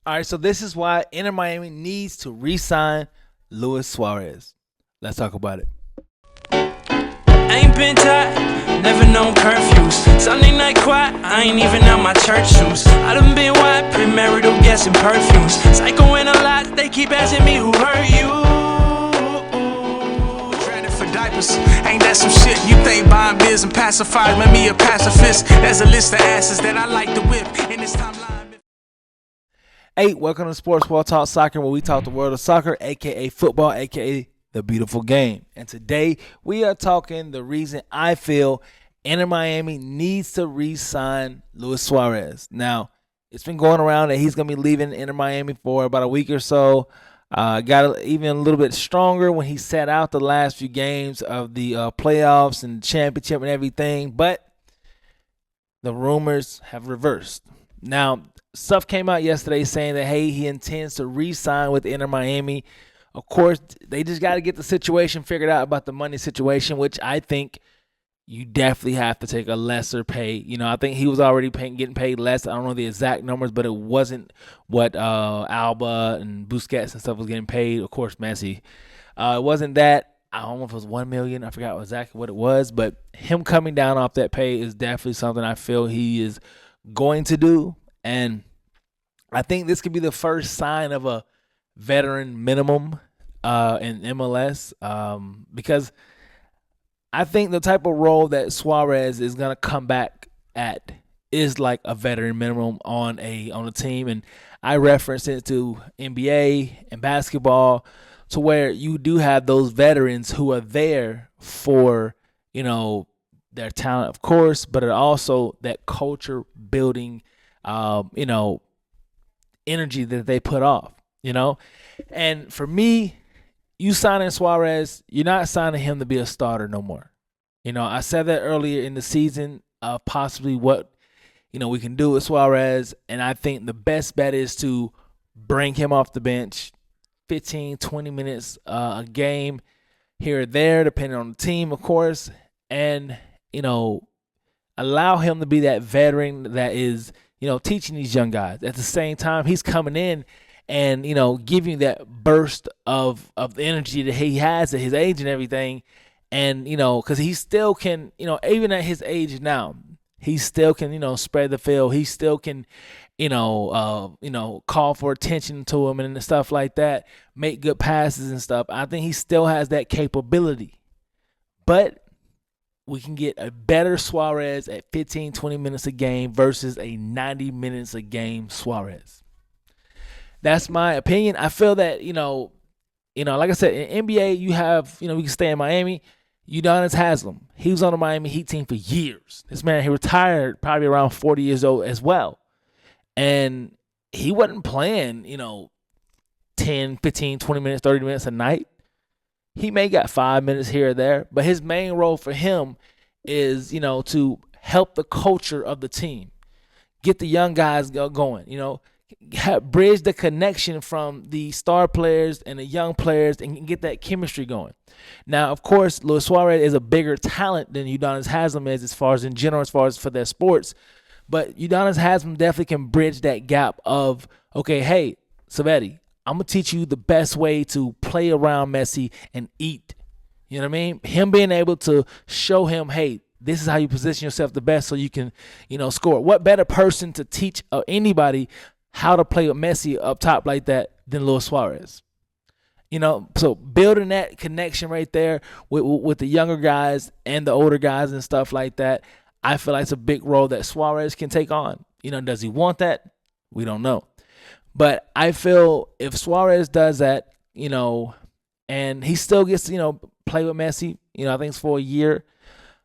All right, so this is why Inter Miami needs to re-sign Luis Suarez. Let's talk about it. Ain't been tight, never known curfews. Sunday night quiet, I ain't even out my church shoes. I done been wide, premarital guessing perfumes. Psychoing a lot, they keep asking me who hurt you. Traded for diapers, ain't that some shit? You think buying beers and pacifiers made me a pacifist? There's a list of asses that I like to whip in this timeline. Hey, welcome to Sports Ball Talk Soccer, where we talk the world of soccer, aka football, aka the beautiful game. And today we are talking the reason I feel Inter Miami needs to re-sign Luis Suarez. Now, it's been going around that he's going to be leaving Inter Miami for about a week or so. Got even a little bit stronger when he sat out the last few games of the playoffs and championship and everything. But the rumors have reversed. Now, stuff came out yesterday saying that, hey, he intends to re-sign with Inter Miami. Of course, they just got to get the situation figured out about the money situation, which I think you definitely have to take a lesser pay. You know, I think he was already getting paid less. I don't know the exact numbers, but it wasn't what Alba and Busquets and stuff was getting paid. Of course, Messi. It wasn't that. I don't know if it was $1 million. I forgot exactly what it was, but him coming down off that pay is definitely something I feel he is going to do. And I think this could be the first sign of a veteran minimum in MLS because I think the type of role that Suarez is going to come back at is like a veteran minimum on a team. And I reference it to NBA and basketball to where you do have those veterans who are there for, their talent, of course, but it also that culture building, energy that they put off. And for me, you signing Suarez, you're not signing him to be a starter no more. I said that earlier in the season of possibly what, we can do with Suarez. And I think the best bet is to bring him off the bench 15, 20 minutes a game here or there, depending on the team, of course. And, allow him to be that veteran that is, teaching these young guys. At the same time, he's coming in and, giving you that burst of the energy that he has at his age and everything. And, because he still can, even at his age now, he still can, spread the field. He still can, call for attention to him and stuff like that, make good passes and stuff. I think he still has that capability. But we can get a better Suarez at 15, 20 minutes a game versus a 90 minutes a game Suarez. That's my opinion. I feel that, like I said, in NBA, you have, we can stay in Miami. Udonis Haslem, he was on the Miami Heat team for years. This man, he retired probably around 40 years old as well. And he wasn't playing, 10, 15, 20 minutes, 30 minutes a night. He may got 5 minutes here or there, but his main role for him is, to help the culture of the team, get the young guys going, bridge the connection from the star players and the young players and get that chemistry going. Now, of course, Luis Suarez is a bigger talent than Udonis Haslem is as far as in general, as far as for their sports. But Udonis Haslem definitely can bridge that gap of, okay, hey, Savetti, I'm going to teach you the best way to play around Messi and eat. You know what I mean? Him being able to show him, hey, this is how you position yourself the best so you can, score. What better person to teach anybody how to play with Messi up top like that than Luis Suarez? So building that connection right there with the younger guys and the older guys and stuff like that, I feel like it's a big role that Suarez can take on. Does he want that? We don't know. But I feel if Suarez does that, and he still gets to, play with Messi, I think it's for a year.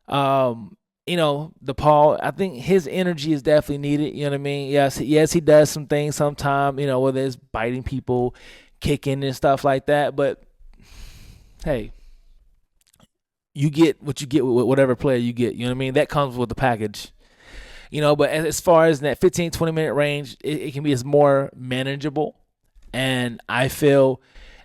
DePaul, I think his energy is definitely needed. You know what I mean? Yes, he does some things sometime, whether it's biting people, kicking and stuff like that. But hey, you get what you get with whatever player you get. You know what I mean? That comes with the package. But as far as in that 15, 20-minute range, it can be as more manageable. And I feel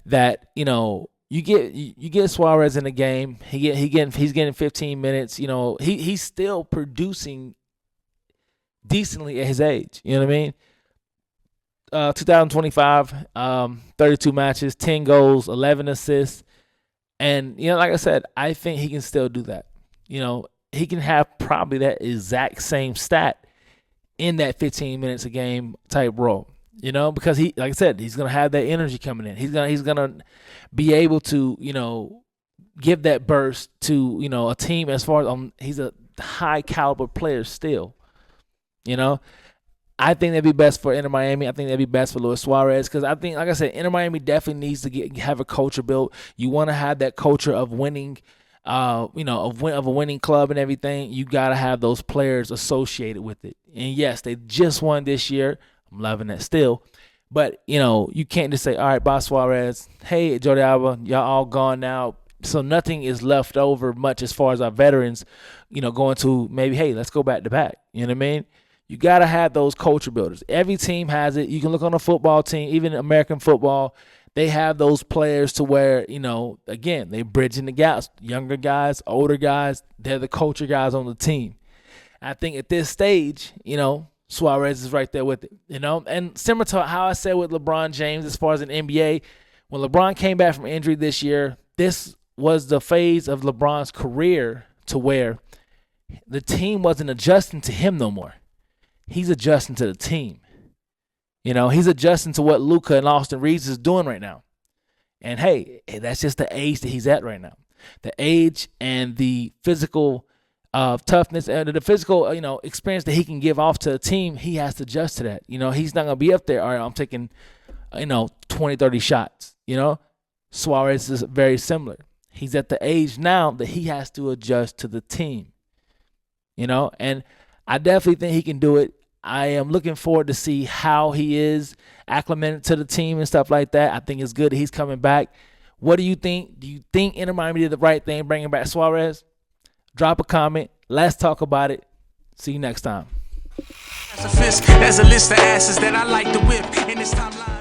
that, you get Suarez in the game. He's getting 15 minutes. He's still producing decently at his age. You know what I mean? 2025, 32 matches, 10 goals, 11 assists. And, like I said, I think he can still do that. He can have probably that exact same stat in that 15 minutes a game type role. Because he, like I said, he's gonna have that energy coming in. He's gonna be able to, give that burst to, a team as far as he's a high caliber player still. I think that'd be best for Inter Miami. I think that'd be best for Luis Suarez because I think, like I said, Inter Miami definitely needs to have a culture built. You want to have that culture of winning, of a winning club and everything. You got to have those players associated with it. And yes, they just won this year. I'm loving that still. But, you can't just say, all right, bye Suarez. Hey, Jordi Alba, y'all all gone now. So nothing is left over much as far as our veterans, going to maybe, hey, let's go back to back. You know what I mean? You got to have those culture builders. Every team has it. You can look on a football team, even American football. They have those players to where, again, they bridging the gaps. Younger guys, older guys, they're the culture guys on the team. I think at this stage, Suarez is right there with it, And similar to how I said with LeBron James as far as an NBA, when LeBron came back from injury this year, this was the phase of LeBron's career to where the team wasn't adjusting to him no more. He's adjusting to the team. He's adjusting to what Luka and Austin Reeves is doing right now. And, hey, that's just the age that he's at right now. The age and the physical toughness and the physical, experience that he can give off to a team, he has to adjust to that. He's not going to be up there, all right, I'm taking, 20, 30 shots. Suarez is very similar. He's at the age now that he has to adjust to the team. And I definitely think he can do it. I am looking forward to see how he is acclimated to the team and stuff like that. I think it's good that he's coming back. What do you think? Do you think Inter Miami did the right thing bringing back Suarez? Drop a comment. Let's talk about it. See you next time. There's a list of asses that I like to whip in this timeline.